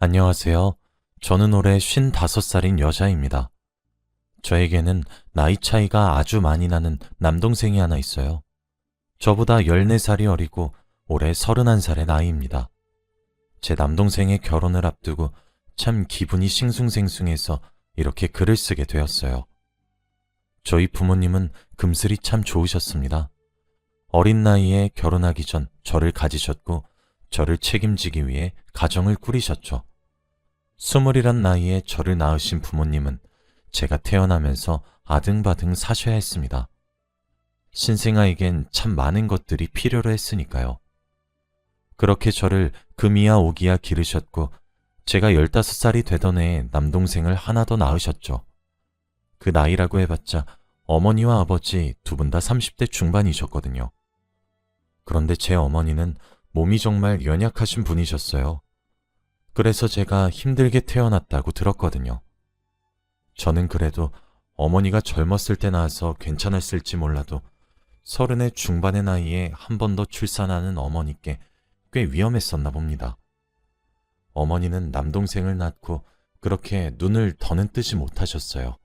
안녕하세요. 저는 올해 55살인 여자입니다. 저에게는 나이 차이가 아주 많이 나는 남동생이 하나 있어요. 저보다 14살이 어리고 올해 31살의 나이입니다. 제 남동생의 결혼을 앞두고 참 기분이 싱숭생숭해서 이렇게 글을 쓰게 되었어요. 저희 부모님은 금슬이 참 좋으셨습니다. 어린 나이에 결혼하기 전 저를 가지셨고 저를 책임지기 위해 가정을 꾸리셨죠. 20이란 나이에 저를 낳으신 부모님은 제가 태어나면서 아등바등 사셔야 했습니다. 신생아에겐 참 많은 것들이 필요로 했으니까요. 그렇게 저를 금이야 오기야 기르셨고 제가 15살이 되던 해에 남동생을 하나 더 낳으셨죠. 그 나이라고 해봤자 어머니와 아버지 두 분 다 30대 중반이셨거든요. 그런데 제 어머니는 몸이 정말 연약하신 분이셨어요. 그래서 제가 힘들게 태어났다고 들었거든요. 저는 그래도 어머니가 젊었을 때 낳아서 괜찮았을지 몰라도 30의 중반의 나이에 한 번 더 출산하는 어머니께 꽤 위험했었나 봅니다. 어머니는 남동생을 낳고 그렇게 눈을 더는 뜨지 못하셨어요.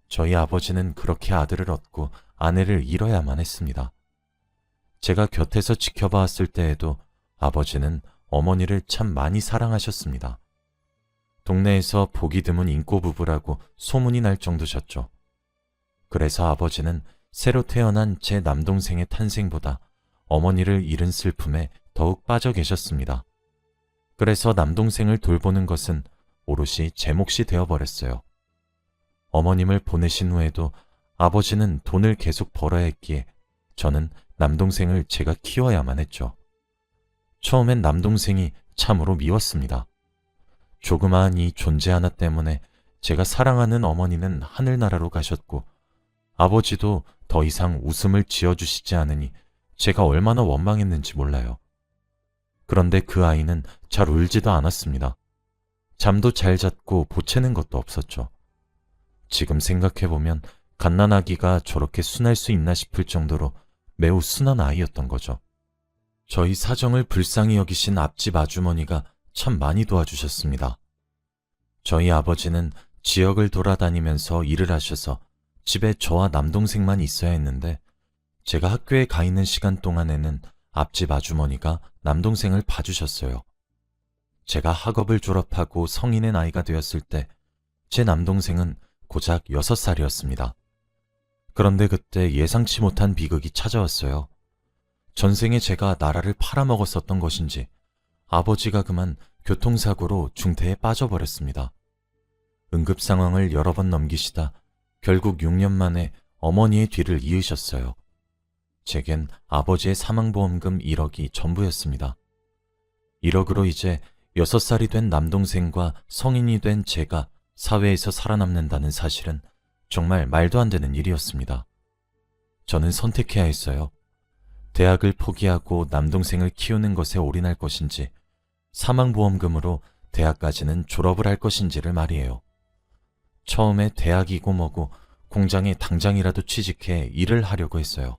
저희 아버지는 그렇게 아들을 얻고 아내를 잃어야만 했습니다. 제가 곁에서 지켜봤을 때에도 아버지는 어머니를 참 많이 사랑하셨습니다. 동네에서 보기 드문 인꼬 부부라고 소문이 날 정도셨죠. 그래서 아버지는 새로 태어난 제 남동생의 탄생보다 어머니를 잃은 슬픔에 더욱 빠져 계셨습니다. 그래서 남동생을 돌보는 것은 오롯이 제 몫이 되어버렸어요. 어머님을 보내신 후에도 아버지는 돈을 계속 벌어야 했기에 저는 남동생을 제가 키워야만 했죠. 처음엔 남동생이 참으로 미웠습니다. 조그마한 이 존재 하나 때문에 제가 사랑하는 어머니는 하늘나라로 가셨고 아버지도 더 이상 웃음을 지어주시지 않으니 제가 얼마나 원망했는지 몰라요. 그런데 그 아이는 잘 울지도 않았습니다. 잠도 잘 잤고 보채는 것도 없었죠. 지금 생각해보면 갓난아기가 저렇게 순할 수 있나 싶을 정도로 매우 순한 아이였던 거죠. 저희 사정을 불쌍히 여기신 앞집 아주머니가 참 많이 도와주셨습니다. 저희 아버지는 지역을 돌아다니면서 일을 하셔서 집에 저와 남동생만 있어야 했는데 제가 학교에 가 있는 시간 동안에는 앞집 아주머니가 남동생을 봐주셨어요. 제가 학업을 졸업하고 성인의 나이가 되었을 때 제 남동생은 고작 6살이었습니다. 그런데 그때 예상치 못한 비극이 찾아왔어요. 전생에 제가 나라를 팔아먹었었던 것인지 아버지가 그만 교통사고로 중태에 빠져버렸습니다. 응급 상황을 여러 번 넘기시다 결국 6년 만에 어머니의 뒤를 이으셨어요. 제겐 아버지의 사망보험금 1억이 전부였습니다. 1억으로 이제 6살이 된 남동생과 성인이 된 제가 사회에서 살아남는다는 사실은 정말 말도 안 되는 일이었습니다. 저는 선택해야 했어요. 대학을 포기하고 남동생을 키우는 것에 올인할 것인지 사망보험금으로 대학까지는 졸업을 할 것인지를 말이에요. 처음에 대학이고 뭐고 공장에 당장이라도 취직해 일을 하려고 했어요.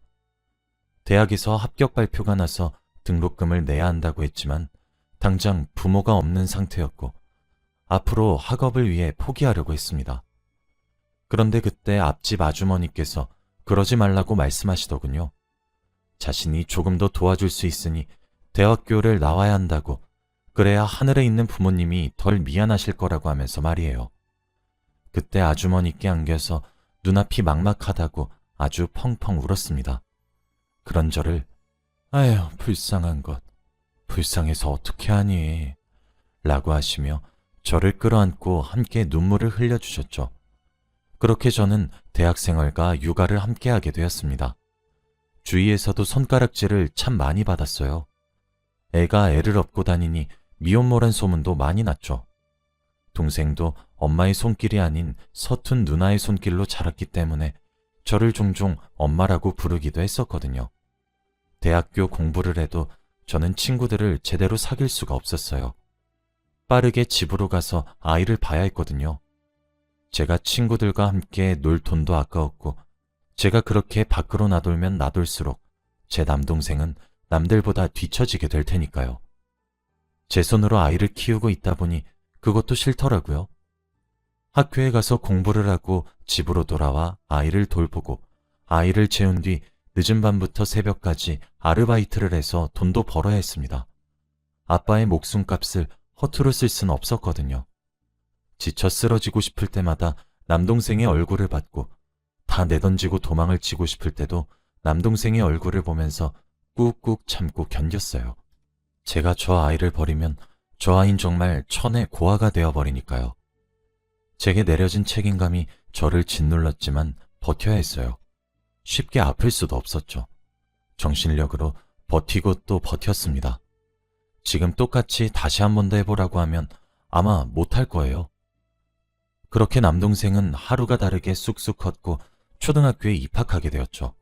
대학에서 합격 발표가 나서 등록금을 내야 한다고 했지만 당장 부모가 없는 상태였고 앞으로 학업을 위해 포기하려고 했습니다. 그런데 그때 앞집 아주머니께서 그러지 말라고 말씀하시더군요. 자신이 조금 더 도와줄 수 있으니 대학교를 나와야 한다고, 그래야 하늘에 있는 부모님이 덜 미안하실 거라고 하면서 말이에요. 그때 아주머니께 안겨서 눈앞이 막막하다고 아주 펑펑 울었습니다. 그런 저를 아휴 불쌍한 것, 불쌍해서 어떻게 하니 라고 하시며 저를 끌어안고 함께 눈물을 흘려주셨죠. 그렇게 저는 대학생활과 육아를 함께하게 되었습니다. 주위에서도 손가락질을 참 많이 받았어요. 애가 애를 업고 다니니 미혼모란 소문도 많이 났죠. 동생도 엄마의 손길이 아닌 서툰 누나의 손길로 자랐기 때문에 저를 종종 엄마라고 부르기도 했었거든요. 대학교 공부를 해도 저는 친구들을 제대로 사귈 수가 없었어요. 빠르게 집으로 가서 아이를 봐야 했거든요. 제가 친구들과 함께 놀 돈도 아까웠고 제가 그렇게 밖으로 나돌면 나돌수록 제 남동생은 남들보다 뒤처지게 될 테니까요. 제 손으로 아이를 키우고 있다 보니 그것도 싫더라고요. 학교에 가서 공부를 하고 집으로 돌아와 아이를 돌보고 아이를 재운 뒤 늦은 밤부터 새벽까지 아르바이트를 해서 돈도 벌어야 했습니다. 아빠의 목숨값을 허투루 쓸 수는 없었거든요. 지쳐 쓰러지고 싶을 때마다 남동생의 얼굴을 받고 다 내던지고 도망을 치고 싶을 때도 남동생의 얼굴을 보면서 꾹꾹 참고 견뎠어요. 제가 저 아이를 버리면 저 아이는 정말 천의 고아가 되어버리니까요. 제게 내려진 책임감이 저를 짓눌렀지만 버텨야 했어요. 쉽게 아플 수도 없었죠. 정신력으로 버티고 또 버텼습니다. 지금 똑같이 다시 한 번 더 해보라고 하면 아마 못할 거예요. 그렇게 남동생은 하루가 다르게 쑥쑥 컸고 초등학교에 입학하게 되었죠.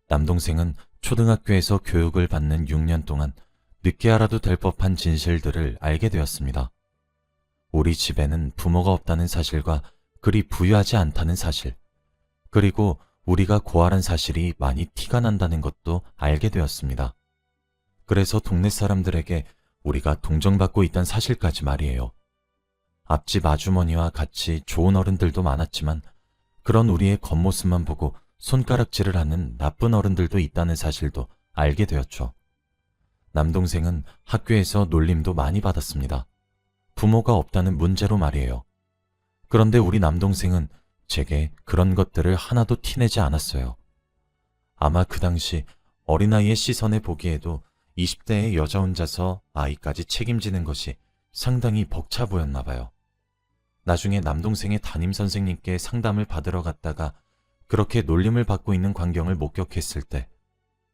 남동생은 초등학교에서 교육을 받는 6년 동안 늦게 알아도 될 법한 진실들을 알게 되었습니다. 우리 집에는 부모가 없다는 사실과 그리 부유하지 않다는 사실, 그리고 우리가 고아란 사실이 많이 티가 난다는 것도 알게 되었습니다. 그래서 동네 사람들에게 우리가 동정받고 있다는 사실까지 말이에요. 앞집 아주머니와 같이 좋은 어른들도 많았지만 그런 우리의 겉모습만 보고 손가락질을 하는 나쁜 어른들도 있다는 사실도 알게 되었죠. 남동생은 학교에서 놀림도 많이 받았습니다. 부모가 없다는 문제로 말이에요. 그런데 우리 남동생은 제게 그런 것들을 하나도 티내지 않았어요. 아마 그 당시 어린아이의 시선에 보기에도 20대의 여자 혼자서 아이까지 책임지는 것이 상당히 벅차 보였나 봐요. 나중에 남동생의 담임선생님께 상담을 받으러 갔다가 그렇게 놀림을 받고 있는 광경을 목격했을 때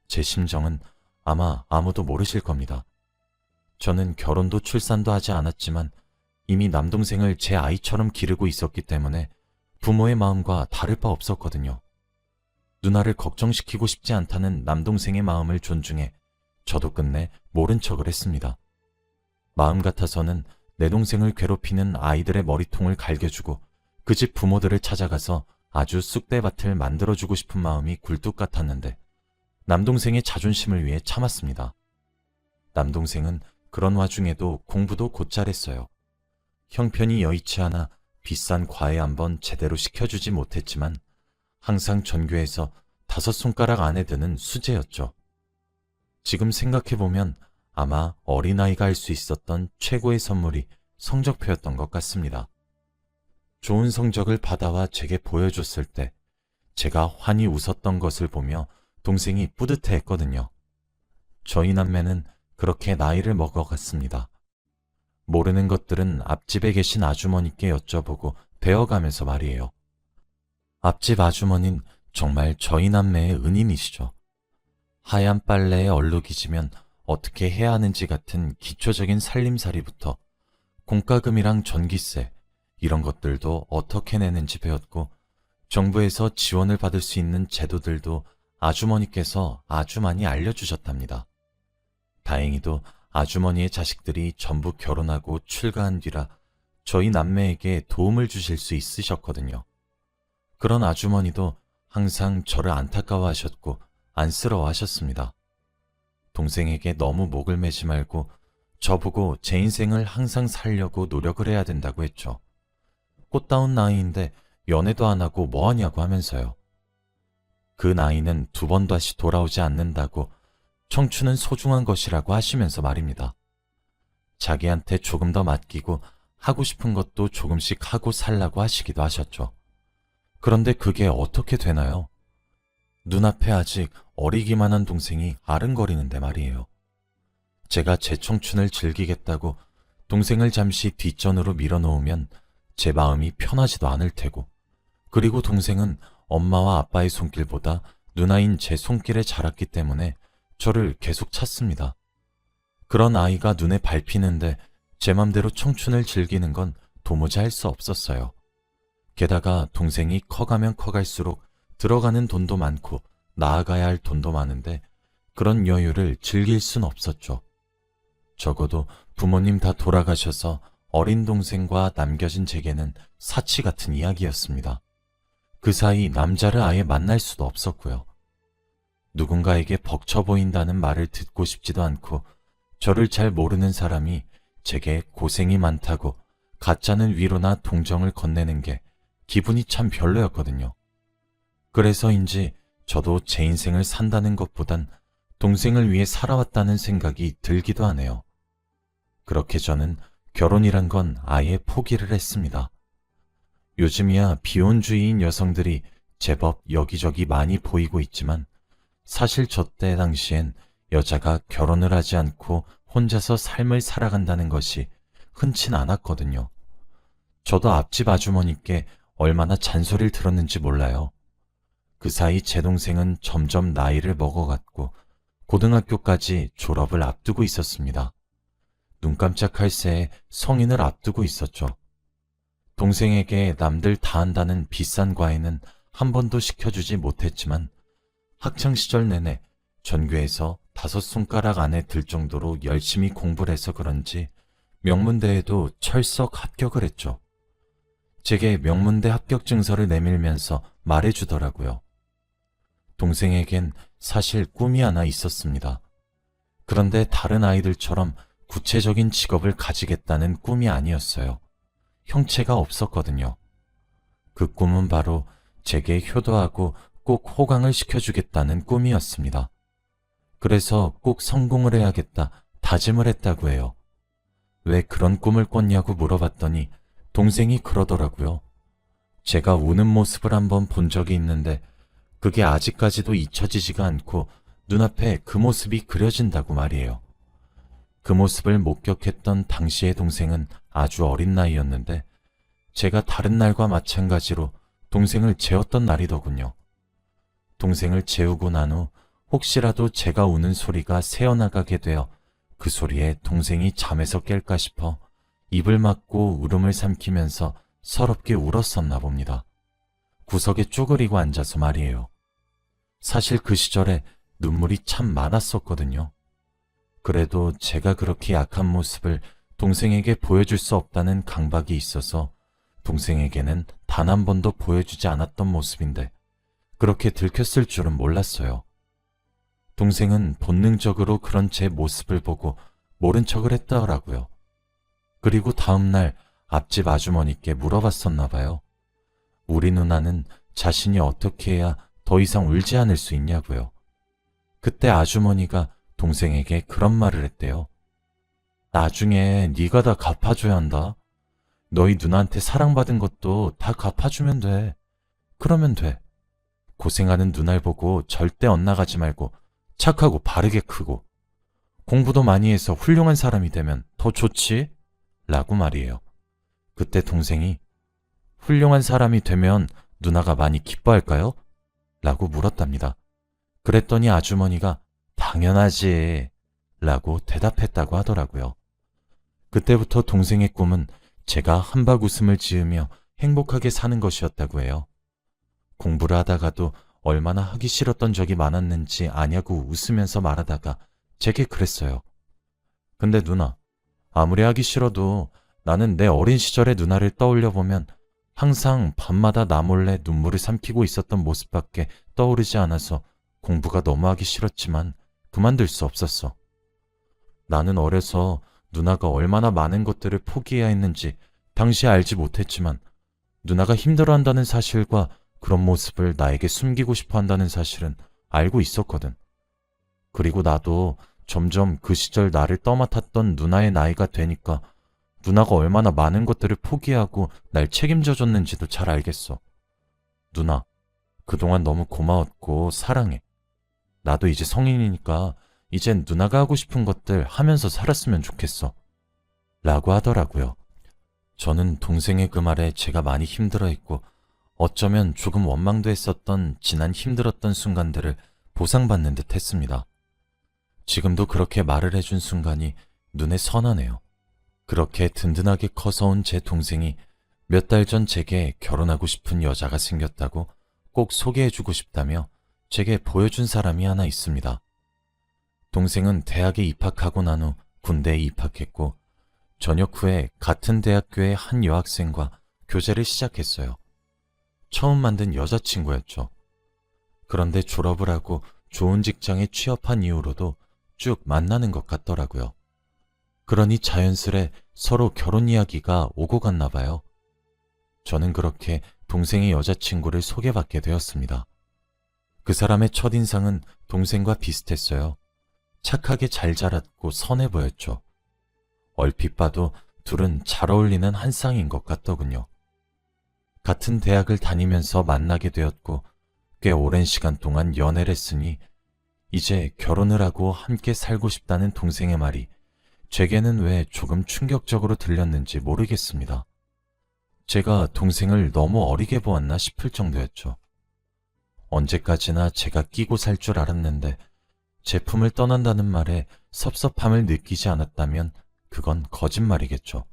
제 심정은 아마 아무도 모르실 겁니다. 저는 결혼도 출산도 하지 않았지만 이미 남동생을 제 아이처럼 기르고 있었기 때문에 부모의 마음과 다를 바 없었거든요. 누나를 걱정시키고 싶지 않다는 남동생의 마음을 존중해 저도 끝내 모른 척을 했습니다. 마음 같아서는 내 동생을 괴롭히는 아이들의 머리통을 갈겨주고 그 집 부모들을 찾아가서 아주 쑥대밭을 만들어주고 싶은 마음이 굴뚝 같았는데 남동생의 자존심을 위해 참았습니다. 남동생은 그런 와중에도 공부도 곧잘 했어요. 형편이 여의치 않아 비싼 과외 한번 제대로 시켜주지 못했지만 항상 전교에서 5손가락 안에 드는 수재였죠. 지금 생각해보면 아마 어린아이가 할 수 있었던 최고의 선물이 성적표였던 것 같습니다. 좋은 성적을 받아와 제게 보여줬을 때 제가 환히 웃었던 것을 보며 동생이 뿌듯해했거든요. 저희 남매는 그렇게 나이를 먹어갔습니다. 모르는 것들은 앞집에 계신 아주머니께 여쭤보고 배워가면서 말이에요. 앞집 아주머니는 정말 저희 남매의 은인이시죠. 하얀 빨래에 얼룩이 지면 어떻게 해야 하는지 같은 기초적인 살림살이부터 공과금이랑 전기세 이런 것들도 어떻게 내는지 배웠고 정부에서 지원을 받을 수 있는 제도들도 아주머니께서 아주 많이 알려주셨답니다. 다행히도 아주머니의 자식들이 전부 결혼하고 출가한 뒤라 저희 남매에게 도움을 주실 수 있으셨거든요. 그런 아주머니도 항상 저를 안타까워하셨고 안쓰러워하셨습니다. 동생에게 너무 목을 매지 말고 저보고 제 인생을 항상 살려고 노력을 해야 된다고 했죠. 꽃다운 나이인데 연애도 안 하고 뭐하냐고 하면서요. 그 나이는 2번 다시 돌아오지 않는다고 청춘은 소중한 것이라고 하시면서 말입니다. 자기한테 조금 더 맡기고 하고 싶은 것도 조금씩 하고 살라고 하시기도 하셨죠. 그런데 그게 어떻게 되나요? 눈앞에 아직 어리기만 한 동생이 아른거리는데 말이에요. 제가 제 청춘을 즐기겠다고 동생을 잠시 뒷전으로 밀어놓으면 제 마음이 편하지도 않을 테고, 그리고 동생은 엄마와 아빠의 손길보다 누나인 제 손길에 자랐기 때문에 저를 계속 찾습니다. 그런 아이가 눈에 밟히는데 제 맘대로 청춘을 즐기는 건 도무지 할 수 없었어요. 게다가 동생이 커가면 커갈수록 들어가는 돈도 많고 나아가야 할 돈도 많은데 그런 여유를 즐길 순 없었죠. 적어도 부모님 다 돌아가셔서 어린 동생과 남겨진 제게는 사치 같은 이야기였습니다. 그 사이 남자를 아예 만날 수도 없었고요. 누군가에게 벅쳐 보인다는 말을 듣고 싶지도 않고 저를 잘 모르는 사람이 제게 고생이 많다고 가짜는 위로나 동정을 건네는 게 기분이 참 별로였거든요. 그래서인지 저도 제 인생을 산다는 것보단 동생을 위해 살아왔다는 생각이 들기도 하네요. 그렇게 저는 결혼이란 건 아예 포기를 했습니다. 요즘이야 비혼주의인 여성들이 제법 여기저기 많이 보이고 있지만 사실 저 때 당시엔 여자가 결혼을 하지 않고 혼자서 삶을 살아간다는 것이 흔치 않았거든요. 저도 앞집 아주머니께 얼마나 잔소리를 들었는지 몰라요. 그 사이 제 동생은 점점 나이를 먹어갔고 고등학교까지 졸업을 앞두고 있었습니다. 눈 깜짝할 새에 성인을 앞두고 있었죠. 동생에게 남들 다 한다는 비싼 과외는 한 번도 시켜주지 못했지만 학창시절 내내 전교에서 5손가락 안에 들 정도로 열심히 공부를 해서 그런지 명문대에도 철석 합격을 했죠. 제게 명문대 합격 증서를 내밀면서 말해주더라고요. 동생에겐 사실 꿈이 하나 있었습니다. 그런데 다른 아이들처럼 구체적인 직업을 가지겠다는 꿈이 아니었어요. 형체가 없었거든요. 그 꿈은 바로 제게 효도하고 꼭 호강을 시켜주겠다는 꿈이었습니다. 그래서 꼭 성공을 해야겠다 다짐을 했다고 해요. 왜 그런 꿈을 꿨냐고 물어봤더니 동생이 그러더라고요. 제가 우는 모습을 한번 본 적이 있는데 그게 아직까지도 잊혀지지가 않고 눈앞에 그 모습이 그려진다고 말이에요. 그 모습을 목격했던 당시의 동생은 아주 어린 나이였는데 제가 다른 날과 마찬가지로 동생을 재웠던 날이더군요. 동생을 재우고 난 후 혹시라도 제가 우는 소리가 새어나가게 되어 그 소리에 동생이 잠에서 깰까 싶어 입을 막고 울음을 삼키면서 서럽게 울었었나 봅니다. 구석에 쪼그리고 앉아서 말이에요. 사실 그 시절에 눈물이 참 많았었거든요. 그래도 제가 그렇게 약한 모습을 동생에게 보여줄 수 없다는 강박이 있어서 동생에게는 단 한 번도 보여주지 않았던 모습인데 그렇게 들켰을 줄은 몰랐어요. 동생은 본능적으로 그런 제 모습을 보고 모른 척을 했더라고요. 그리고 다음날 앞집 아주머니께 물어봤었나 봐요. 우리 누나는 자신이 어떻게 해야 더 이상 울지 않을 수 있냐고요. 그때 아주머니가 동생에게 그런 말을 했대요. 나중에 네가 다 갚아줘야 한다. 너희 누나한테 사랑받은 것도 다 갚아주면 돼. 그러면 돼. 고생하는 누나를 보고 절대 엇나가지 말고 착하고 바르게 크고 공부도 많이 해서 훌륭한 사람이 되면 더 좋지? 라고 말이에요. 그때 동생이 훌륭한 사람이 되면 누나가 많이 기뻐할까요? 라고 물었답니다. 그랬더니 아주머니가 당연하지 라고 대답했다고 하더라고요. 그때부터 동생의 꿈은 제가 한박 웃음을 지으며 행복하게 사는 것이었다고 해요. 공부를 하다가도 얼마나 하기 싫었던 적이 많았는지 아냐고 웃으면서 말하다가 제게 그랬어요. 근데 누나, 아무리 하기 싫어도 나는 내 어린 시절의 누나를 떠올려 보면 항상 밤마다 나 몰래 눈물을 삼키고 있었던 모습밖에 떠오르지 않아서 공부가 너무 하기 싫었지만 그만둘 수 없었어. 나는 어려서 누나가 얼마나 많은 것들을 포기해야 했는지 당시에 알지 못했지만 누나가 힘들어한다는 사실과 그런 모습을 나에게 숨기고 싶어 한다는 사실은 알고 있었거든. 그리고 나도 점점 그 시절 나를 떠맡았던 누나의 나이가 되니까 누나가 얼마나 많은 것들을 포기하고 날 책임져 줬는지도 잘 알겠어. 누나, 그동안 너무 고마웠고 사랑해. 나도 이제 성인이니까 이젠 누나가 하고 싶은 것들 하면서 살았으면 좋겠어. 라고 하더라고요. 저는 동생의 그 말에 제가 많이 힘들어했고 어쩌면 조금 원망도 했었던 지난 힘들었던 순간들을 보상받는 듯 했습니다. 지금도 그렇게 말을 해준 순간이 눈에 선하네요. 그렇게 든든하게 커서 온 제 동생이 몇 달 전 제게 결혼하고 싶은 여자가 생겼다고 꼭 소개해주고 싶다며 제게 보여준 사람이 하나 있습니다. 동생은 대학에 입학하고 난 후 군대에 입학했고 전역 후에 같은 대학교의 한 여학생과 교제를 시작했어요. 처음 만든 여자친구였죠. 그런데 졸업을 하고 좋은 직장에 취업한 이후로도 쭉 만나는 것 같더라고요. 그러니 자연스레 서로 결혼 이야기가 오고 갔나 봐요. 저는 그렇게 동생의 여자친구를 소개받게 되었습니다. 그 사람의 첫인상은 동생과 비슷했어요. 착하게 잘 자랐고 선해 보였죠. 얼핏 봐도 둘은 잘 어울리는 한 쌍인 것 같더군요. 같은 대학을 다니면서 만나게 되었고 꽤 오랜 시간 동안 연애를 했으니 이제 결혼을 하고 함께 살고 싶다는 동생의 말이 제게는 왜 조금 충격적으로 들렸는지 모르겠습니다. 제가 동생을 너무 어리게 보았나 싶을 정도였죠. 언제까지나 제가 끼고 살 줄 알았는데 제품을 떠난다는 말에 섭섭함을 느끼지 않았다면 그건 거짓말이겠죠.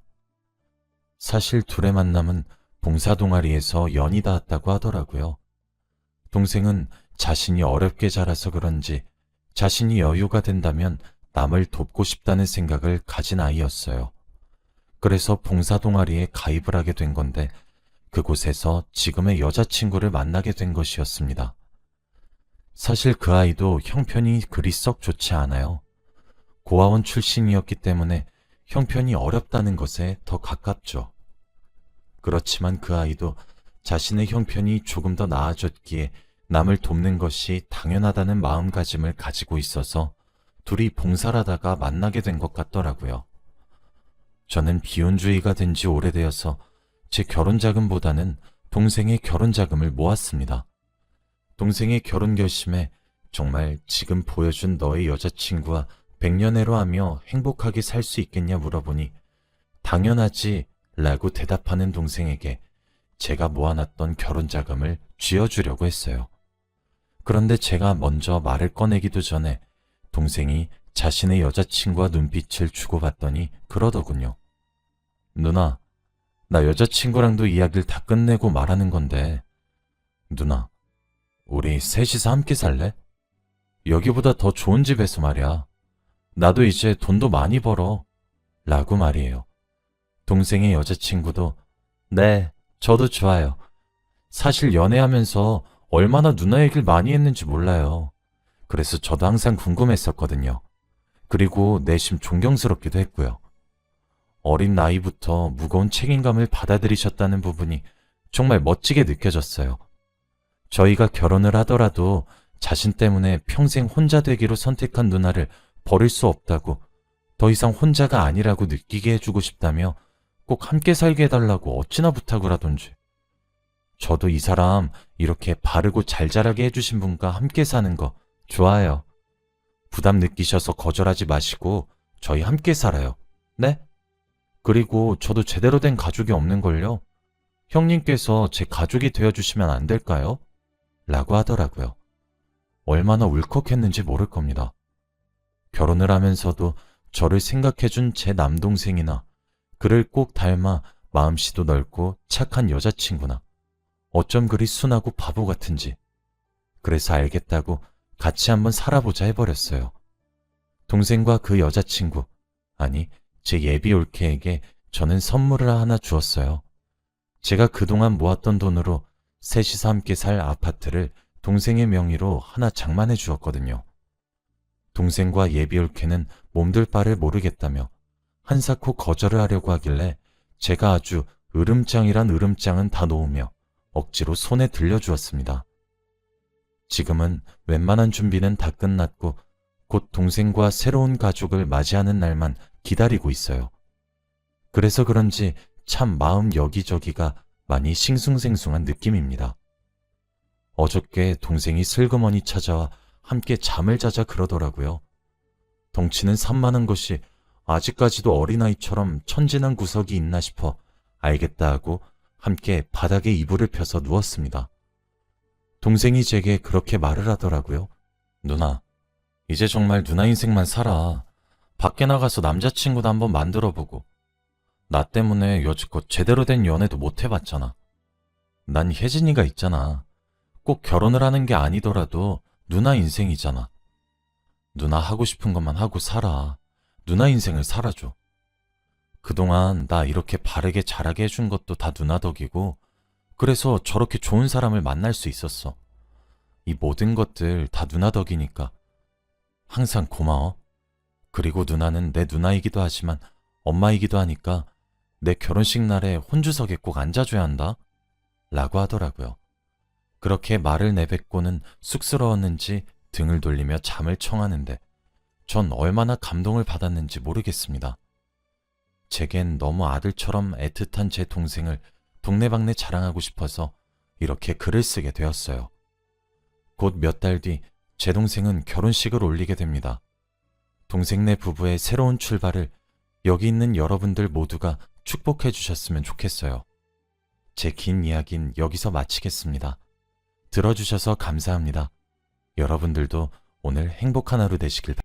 사실 둘의 만남은 봉사동아리에서 연이 닿았다고 하더라고요. 동생은 자신이 어렵게 자라서 그런지 자신이 여유가 된다면 남을 돕고 싶다는 생각을 가진 아이였어요. 그래서 봉사동아리에 가입을 하게 된 건데 그곳에서 지금의 여자친구를 만나게 된 것이었습니다. 사실 그 아이도 형편이 그리 썩 좋지 않아요. 고아원 출신이었기 때문에 형편이 어렵다는 것에 더 가깝죠. 그렇지만 그 아이도 자신의 형편이 조금 더 나아졌기에 남을 돕는 것이 당연하다는 마음가짐을 가지고 있어서 둘이 봉사를 하다가 만나게 된 것 같더라고요. 저는 비혼주의가 된 지 오래되어서 제 결혼자금보다는 동생의 결혼자금을 모았습니다. 동생의 결혼 결심에 정말 지금 보여준 너의 여자친구와 백년해로 하며 행복하게 살 수 있겠냐 물어보니 당연하지 라고 대답하는 동생에게 제가 모아놨던 결혼자금을 쥐어주려고 했어요. 그런데 제가 먼저 말을 꺼내기도 전에 동생이 자신의 여자친구와 눈빛을 주고받더니 그러더군요. 누나, 나 여자친구랑도 이야기를 다 끝내고 말하는 건데 누나, 우리 셋이서 함께 살래? 여기보다 더 좋은 집에서 말이야. 나도 이제 돈도 많이 벌어. 라고 말이에요. 동생의 여자친구도 네, 저도 좋아요. 사실 연애하면서 얼마나 누나 얘기를 많이 했는지 몰라요. 그래서 저도 항상 궁금했었거든요. 그리고 내심 존경스럽기도 했고요. 어린 나이부터 무거운 책임감을 받아들이셨다는 부분이 정말 멋지게 느껴졌어요. 저희가 결혼을 하더라도 자신 때문에 평생 혼자 되기로 선택한 누나를 버릴 수 없다고, 더 이상 혼자가 아니라고 느끼게 해주고 싶다며 꼭 함께 살게 해달라고 어찌나 부탁을 하던지. 저도 이 사람 이렇게 바르고 잘 자라게 해주신 분과 함께 사는 거 좋아요. 부담 느끼셔서 거절하지 마시고 저희 함께 살아요. 네? 그리고 저도 제대로 된 가족이 없는걸요? 형님께서 제 가족이 되어주시면 안 될까요? 라고 하더라고요. 얼마나 울컥했는지 모를 겁니다. 결혼을 하면서도 저를 생각해준 제 남동생이나 그를 꼭 닮아 마음씨도 넓고 착한 여자친구나 어쩜 그리 순하고 바보 같은지. 그래서 알겠다고 같이 한번 살아보자 해버렸어요. 동생과 그 여자친구, 아니 제 예비 올케에게 저는 선물을 하나 주었어요. 제가 그동안 모았던 돈으로 셋이서 함께 살 아파트를 동생의 명의로 하나 장만해 주었거든요. 동생과 예비 올케는 몸둘 바를 모르겠다며 한사코 거절을 하려고 하길래 제가 아주 으름장이란 으름장은 다 놓으며 억지로 손에 들려주었습니다. 지금은 웬만한 준비는 다 끝났고 곧 동생과 새로운 가족을 맞이하는 날만 기다리고 있어요. 그래서 그런지 참 마음 여기저기가 많이 싱숭생숭한 느낌입니다. 어저께 동생이 슬그머니 찾아와 함께 잠을 자자 그러더라고요. 덩치는 산만한 것이 아직까지도 어린아이처럼 천진한 구석이 있나 싶어 알겠다 하고 함께 바닥에 이불을 펴서 누웠습니다. 동생이 제게 그렇게 말을 하더라고요. 누나, 이제 정말 누나 인생만 살아. 밖에 나가서 남자친구도 한번 만들어보고. 나 때문에 여지껏 제대로 된 연애도 못 해봤잖아. 난 혜진이가 있잖아. 꼭 결혼을 하는 게 아니더라도 누나 인생이잖아. 누나 하고 싶은 것만 하고 살아. 누나 인생을 살아줘. 그동안 나 이렇게 바르게 자라게 해준 것도 다 누나 덕이고 그래서 저렇게 좋은 사람을 만날 수 있었어. 이 모든 것들 다 누나 덕이니까 항상 고마워. 그리고 누나는 내 누나이기도 하지만 엄마이기도 하니까 내 결혼식 날에 혼주석에 꼭 앉아줘야 한다? 라고 하더라고요. 그렇게 말을 내뱉고는 쑥스러웠는지 등을 돌리며 잠을 청하는데 전 얼마나 감동을 받았는지 모르겠습니다. 제겐 너무 아들처럼 애틋한 제 동생을 동네방네 자랑하고 싶어서 이렇게 글을 쓰게 되었어요. 곧 몇 달 뒤 제 동생은 결혼식을 올리게 됩니다. 동생네 부부의 새로운 출발을 여기 있는 여러분들 모두가 축복해 주셨으면 좋겠어요. 제 긴 이야기는 여기서 마치겠습니다. 들어주셔서 감사합니다. 여러분들도 오늘 행복한 하루 되시길 바랍니다.